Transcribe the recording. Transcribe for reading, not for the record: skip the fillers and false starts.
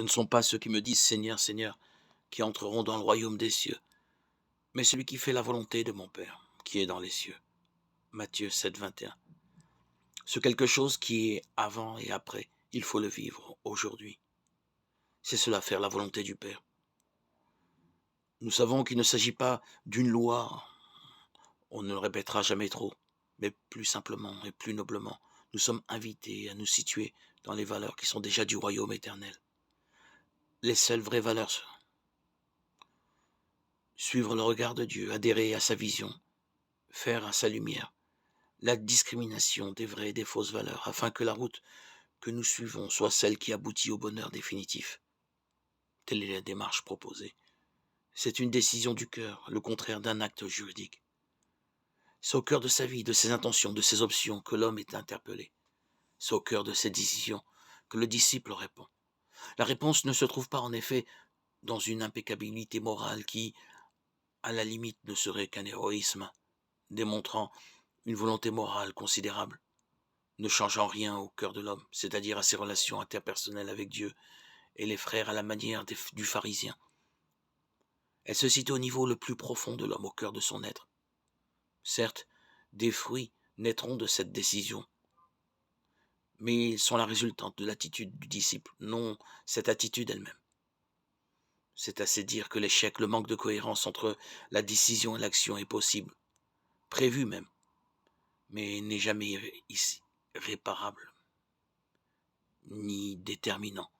Ce ne sont pas ceux qui me disent Seigneur, Seigneur, qui entreront dans le royaume des cieux, mais celui qui fait la volonté de mon Père, qui est dans les cieux. Matthieu 7, 21. Ce quelque chose qui est avant et après, il faut le vivre aujourd'hui. C'est cela faire la volonté du Père. Nous savons qu'il ne s'agit pas d'une loi, on ne le répétera jamais trop, mais plus simplement et plus noblement. Nous sommes invités à nous situer dans les valeurs qui sont déjà du royaume éternel. Les seules vraies valeurs, suivre le regard de Dieu, adhérer à sa vision, faire à sa lumière, la discrimination des vraies et des fausses valeurs, afin que la route que nous suivons soit celle qui aboutit au bonheur définitif. Telle est la démarche proposée. C'est une décision du cœur, le contraire d'un acte juridique. C'est au cœur de sa vie, de ses intentions, de ses options que l'homme est interpellé. C'est au cœur de ses décisions que le disciple répond. La réponse ne se trouve pas en effet dans une impeccabilité morale qui, à la limite, ne serait qu'un héroïsme, démontrant une volonté morale considérable, ne changeant rien au cœur de l'homme, c'est-à-dire à ses relations interpersonnelles avec Dieu et les frères à la manière du pharisien. Elle se situe au niveau le plus profond de l'homme, au cœur de son être. Certes, des fruits naîtront de cette décision, mais ils sont la résultante de l'attitude du disciple, non cette attitude elle-même. C'est assez dire que l'échec, le manque de cohérence entre la décision et l'action est possible, prévu même, mais n'est jamais ici réparable, ni déterminant.